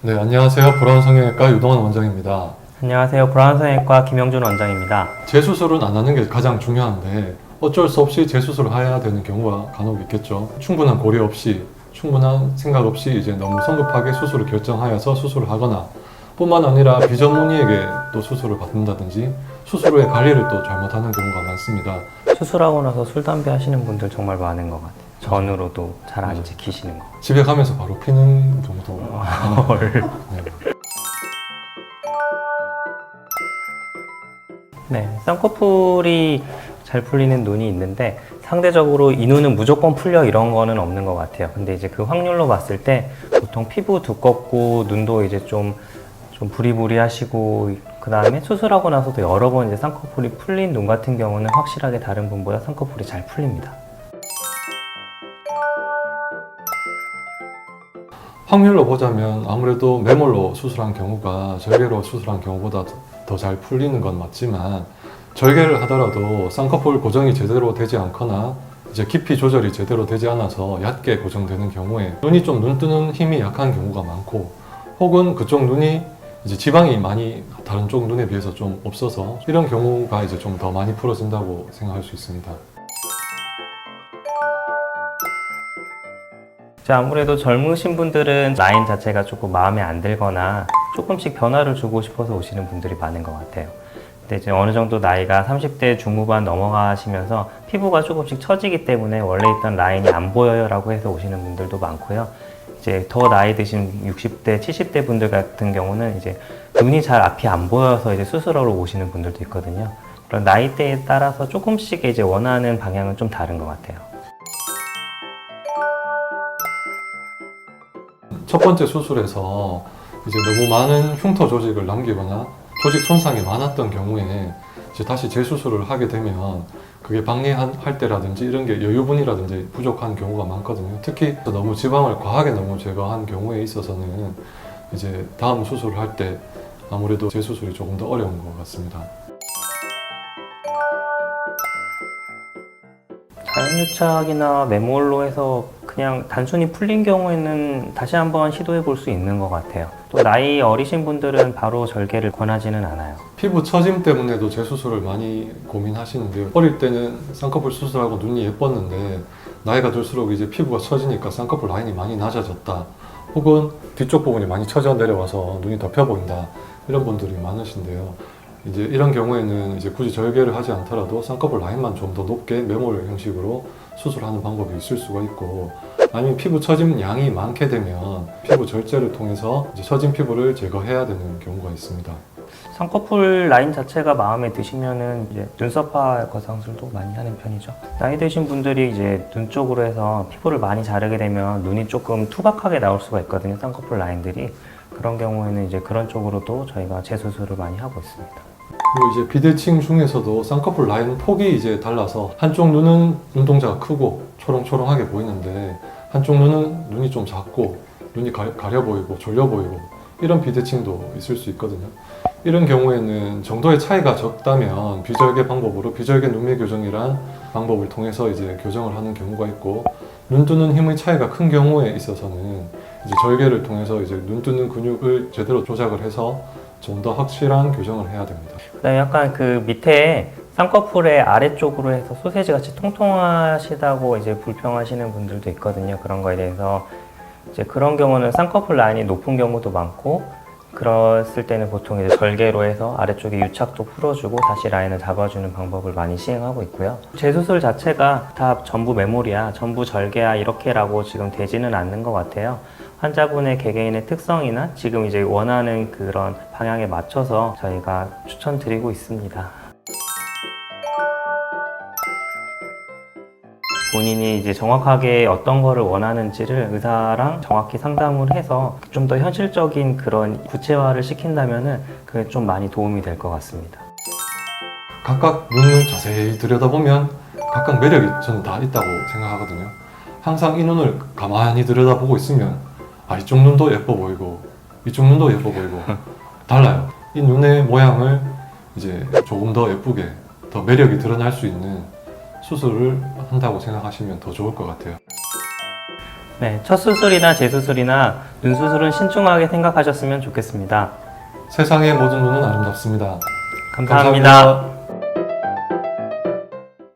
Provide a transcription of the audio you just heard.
네, 안녕하세요. 브라운 성형외과 유동환 원장입니다. 안녕하세요. 브라운 성형외과 김영준 원장입니다. 재수술은 안 하는 게 가장 중요한데 어쩔 수 없이 재수술을 해야 되는 경우가 간혹 있겠죠. 충분한 고려 없이, 충분한 생각 없이 이제 너무 성급하게 수술을 결정하여서 수술을 하거나 뿐만 아니라 비전문의에게 또 수술을 받는다든지 수술 후에 관리를 또 잘못하는 경우가 많습니다. 수술하고 나서 술, 담배 하시는 분들 정말 많은 것 같아요. 전으로도 잘 안 맞아요. 지키시는 거. 집에 가면서 바로 피는 경우도 헐. 네. 네, 쌍꺼풀이 잘 풀리는 눈이 있는데 상대적으로 이 눈은 무조건 풀려 이런 거는 없는 것 같아요. 근데 이제 그 확률로 봤을 때 보통 피부 두껍고 눈도 이제 좀 부리부리하시고 그 다음에 수술하고 나서도 여러 번 이제 쌍꺼풀이 풀린 눈 같은 경우는 확실하게 다른 분보다 쌍꺼풀이 잘 풀립니다. 확률로 보자면 아무래도 매몰로 수술한 경우가 절개로 수술한 경우보다 더 잘 풀리는 건 맞지만 절개를 하더라도 쌍꺼풀 고정이 제대로 되지 않거나 이제 깊이 조절이 제대로 되지 않아서 얕게 고정되는 경우에 눈이 좀 눈뜨는 힘이 약한 경우가 많고 혹은 그쪽 눈이 이제 지방이 많이 다른 쪽 눈에 비해서 좀 없어서 이런 경우가 이제 좀 더 많이 풀어진다고 생각할 수 있습니다. 아무래도 젊으신 분들은 라인 자체가 조금 마음에 안 들거나 조금씩 변화를 주고 싶어서 오시는 분들이 많은 것 같아요. 근데 이제 어느 정도 나이가 30대 중후반 넘어가시면서 피부가 조금씩 처지기 때문에 원래 있던 라인이 안 보여요 라고 해서 오시는 분들도 많고요. 이제 더 나이 드신 60대, 70대 분들 같은 경우는 이제 눈이 잘 앞이 안 보여서 이제 수술하러 오시는 분들도 있거든요. 그런 나이대에 따라서 조금씩 이제 원하는 방향은 좀 다른 것 같아요. 첫 번째 수술에서 이제 너무 많은 흉터 조직을 남기거나 조직 손상이 많았던 경우에 이제 다시 재수술을 하게 되면 그게 박리할 때라든지 이런 게 여유분이라든지 부족한 경우가 많거든요. 특히 너무 지방을 과하게 너무 제거한 경우에 있어서는 이제 다음 수술을 할 때 아무래도 재수술이 조금 더 어려운 것 같습니다. 자연유착이나 매몰로 해서 그냥 단순히 풀린 경우에는 다시 한번 시도해 볼 수 있는 것 같아요. 또 나이 어리신 분들은 바로 절개를 권하지는 않아요. 피부 처짐 때문에도 재수술을 많이 고민하시는데요. 어릴 때는 쌍꺼풀 수술하고 눈이 예뻤는데 나이가 들수록 이제 피부가 처지니까 쌍꺼풀 라인이 많이 낮아졌다. 혹은 뒤쪽 부분이 많이 처져 내려와서 눈이 덮여 보인다. 이런 분들이 많으신데요. 이제 이런 경우에는 이제 굳이 절개를 하지 않더라도 쌍꺼풀 라인만 좀 더 높게 매몰 형식으로 수술하는 방법이 있을 수가 있고, 아니면 피부 처짐 양이 많게 되면 피부 절제를 통해서 이제 처진 피부를 제거해야 되는 경우가 있습니다. 쌍꺼풀 라인 자체가 마음에 드시면은 이제 눈썹화 거상술도 많이 하는 편이죠. 나이 드신 분들이 이제 눈 쪽으로 해서 피부를 많이 자르게 되면 눈이 조금 투박하게 나올 수가 있거든요. 쌍꺼풀 라인들이. 그런 경우에는 이제 그런 쪽으로도 저희가 재수술을 많이 하고 있습니다. 그리고 이제 비대칭 중에서도 쌍꺼풀 라인 폭이 이제 달라서 한쪽 눈은 눈동자가 크고 초롱초롱하게 보이는데 한쪽 눈은 눈이 좀 작고 눈이 가려 보이고 졸려 보이고 이런 비대칭도 있을 수 있거든요. 이런 경우에는 정도의 차이가 적다면 비절개 방법으로 비절개 눈매 교정이란 방법을 통해서 이제 교정을 하는 경우가 있고, 눈 뜨는 힘의 차이가 큰 경우에 있어서는 이제 절개를 통해서 이제 눈 뜨는 근육을 제대로 조작을 해서 좀 더 확실한 교정을 해야 됩니다. 그다음에 약간 그 밑에 쌍꺼풀의 아래쪽으로 해서 소세지 같이 통통하시다고 이제 불평하시는 분들도 있거든요. 그런 거에 대해서 이제 그런 경우는 쌍꺼풀 라인이 높은 경우도 많고, 그랬을 때는 보통 이제 절개로 해서 아래쪽에 유착도 풀어주고 다시 라인을 잡아주는 방법을 많이 시행하고 있고요. 재수술 자체가 다 전부 매몰이야, 전부 절개야 이렇게라고 지금 되지는 않는 것 같아요. 환자분의 개개인의 특성이나 지금 이제 원하는 그런 방향에 맞춰서 저희가 추천드리고 있습니다. 본인이 이제 정확하게 어떤 거를 원하는지를 의사랑 정확히 상담을 해서 좀 더 현실적인 그런 구체화를 시킨다면은 그게 좀 많이 도움이 될 것 같습니다. 각각 눈을 자세히 들여다보면 각각 매력이 저는 다 있다고 생각하거든요. 항상 이 눈을 가만히 들여다보고 있으면 이쪽 눈도 예뻐 보이고 이쪽 눈도 예뻐 보이고 달라요. 이 눈의 모양을 이제 조금 더 예쁘게, 더 매력이 드러날 수 있는 수술을 한다고 생각하시면 더 좋을 것 같아요. 네, 첫 수술이나 재수술이나 눈 수술은 신중하게 생각하셨으면 좋겠습니다. 세상의 모든 눈은 아름답습니다. 감사합니다.